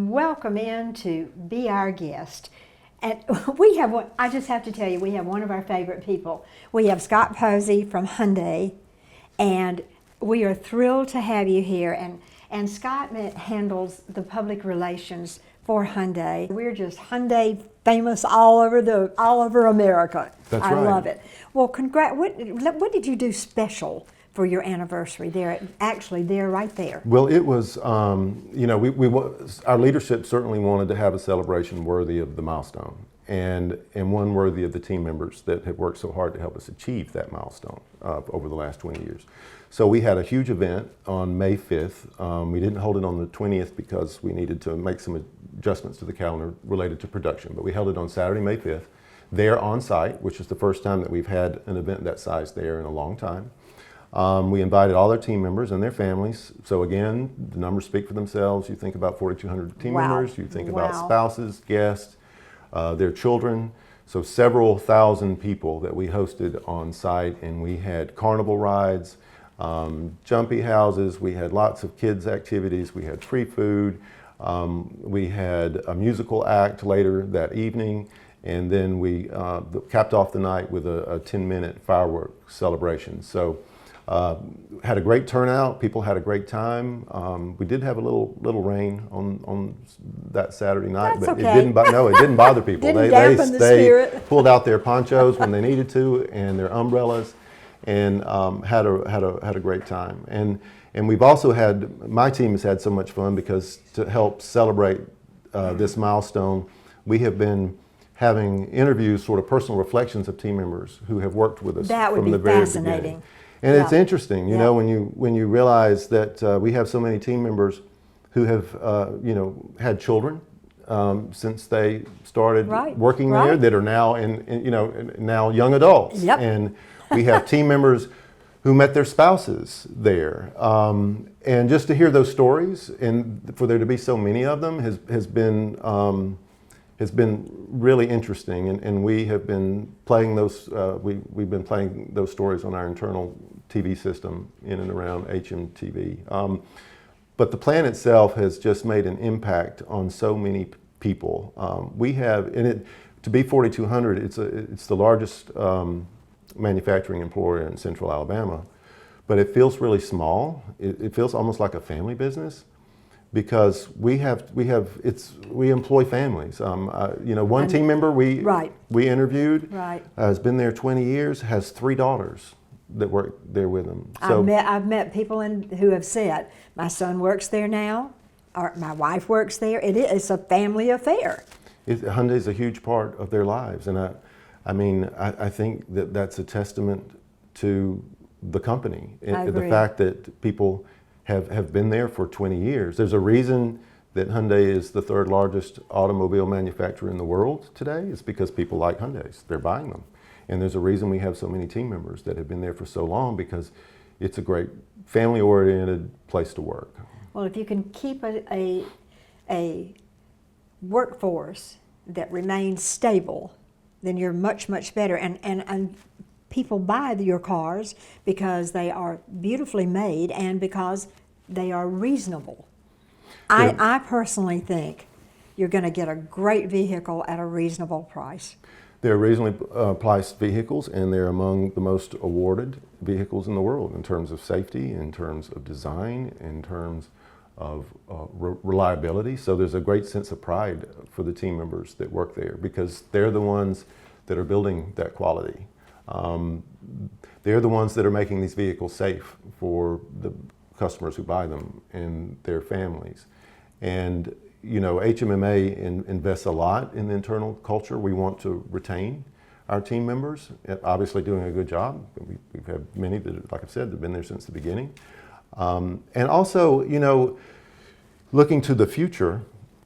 welcome in to be our guest. And we have one, I just have to tell you, we have one of our favorite people. We have Scott Posey from Hyundai, and we are thrilled to have you here. And Scott handles the public relations for Hyundai. We're just Hyundai famous all over America. That's I right. love it. Well, what did you do special for your anniversary there? Actually, there, right there. Well, it was, our leadership certainly wanted to have a celebration worthy of the milestone and one worthy of the team members that have worked so hard to help us achieve that milestone over the last 20 years. So we had a huge event on May 5th. We didn't hold it on the 20th because we needed to make some adjustments to the calendar related to production, but we held it on Saturday, May 5th, there on site, which is the first time that we've had an event that size there in a long time. We invited all our team members and their families. So again, the numbers speak for themselves. You think about 4,200 team members, you think about spouses, guests, their children. So several thousand people that we hosted on site, and we had carnival rides, jumpy houses, we had lots of kids activities, we had free food, we had a musical act later that evening, and then we capped off the night with a 10-minute fireworks celebration. So had a great turnout. People had a great time. We did have a little rain on that Saturday night, but okay. It didn't bother people. Didn't dampen the spirit. Pulled out their ponchos when they needed to and their umbrellas, and had a great time. And we've also my team has had so much fun because to help celebrate this milestone, we have been having interviews, sort of personal reflections of team members who have worked with us from the very beginning. And it's interesting, you know, when you realize that we have so many team members who have, had children since they started working there that are now now young adults. Yep. And we have team members who met their spouses there. And just to hear those stories and for there to be so many of them has been really interesting, and we have been playing those. We've been playing those stories on our internal TV system in and around HMTV. But the plan itself has just made an impact on so many people. We have, to be 4,200, it's the largest manufacturing employer in Central Alabama, but it feels really small. It feels almost like a family business, because we employ families. One team member we interviewed has been there 20 years, has 3 daughters that work there with them. So I've met people who have said, my son works there now, or my wife works there. It's a family affair. Hyundai is a huge part of their lives, and I think that's a testament to the company. The fact that people have been there for 20 years. There's a reason that Hyundai is the 3rd largest automobile manufacturer in the world today. It's because people like Hyundais. They're buying them. And there's a reason we have so many team members that have been there for so long, because it's a great family-oriented place to work. Well, if you can keep a workforce that remains stable, then you're much, much better. And people buy your cars because they are beautifully made and because they are reasonable. Yeah. I personally think you're going to get a great vehicle at a reasonable price. They're reasonably priced vehicles, and they're among the most awarded vehicles in the world in terms of safety, in terms of design, in terms of reliability. So there's a great sense of pride for the team members that work there, because they're the ones that are building that quality. They're the ones that are making these vehicles safe for the customers who buy them and their families. And HMMA invests a lot in the internal culture. We want to retain our team members, obviously doing a good job. We've had many that, like I've said, have been there since the beginning. And also, looking to the future,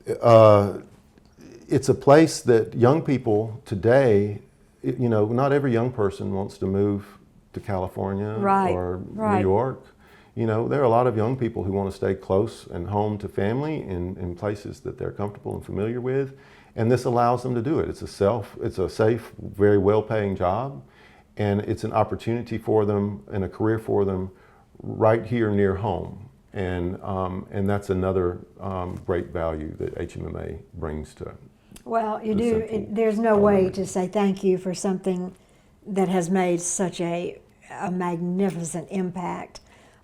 it's a place that young people today, not every young person wants to move to California or New York. There are a lot of young people who want to stay close and home to family in places that they're comfortable and familiar with, and this allows them to do it. It's a safe, very well-paying job, and it's an opportunity for them and a career for them right here near home. and that's another great value that HMMA brings to. Well, you the do. Central There's no way Parliament. to say thank you for something that has made such a magnificent impact,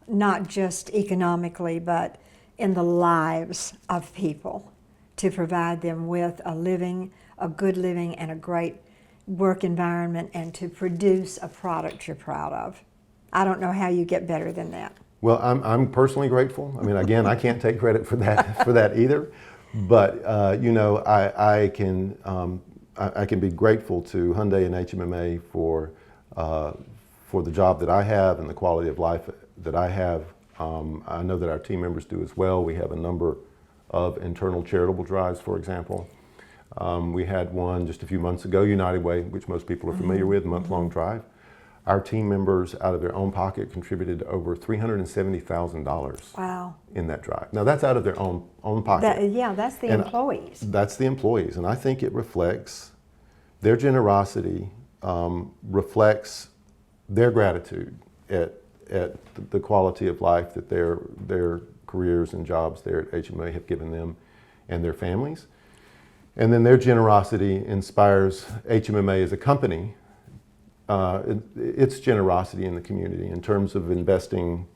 not just economically, but in the lives of people, to provide them with a good living, and a great work environment, and to produce a product you're proud of. I don't know how you get better than that. Well, I'm personally grateful. I mean, again, I can't take credit for that either, but you know, I can be grateful to Hyundai and HMMA for the job that I have and the quality of life that I have. I know that our team members do as well. We have a number of internal charitable drives, for example. We had one just a few months ago, United Way, which most people are familiar with, month-long drive. Our team members, out of their own pocket, contributed over $370,000 Wow. in that drive. Now, that's out of their own pocket. Yeah, that's the And employees. That's the employees, and I think it reflects their generosity, reflects their gratitude at the quality of life that their careers and jobs there at HMA have given them and their families. And then their generosity inspires HMMA as a company, its generosity in the community in terms of investing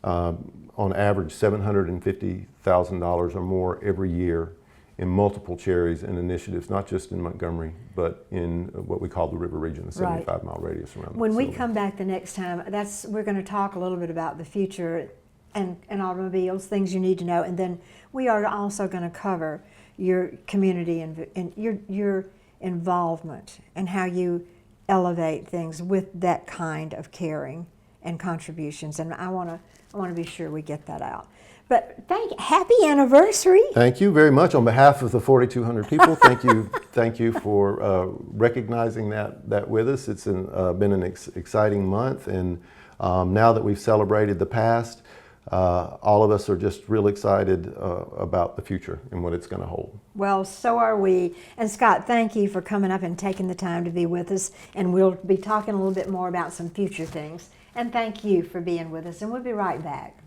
on average $750,000 or more every year in multiple charities and initiatives, not just in Montgomery, but in what we call the River Region, the 75-mile radius around the When we facility. come back the next time, we're going to talk a little bit about the future and automobiles, things you need to know, and then we are also going to cover your community and your involvement and how you elevate things with that kind of caring and contributions. And I want to be sure we get that out. But happy anniversary. Thank you very much. On behalf of the 4,200 people, thank you for recognizing that with us. It's been an exciting month, and now that we've celebrated the past, all of us are just real excited about the future and what it's going to hold. Well, so are we. And Scott, thank you for coming up and taking the time to be with us, and we'll be talking a little bit more about some future things. And thank you for being with us, and we'll be right back.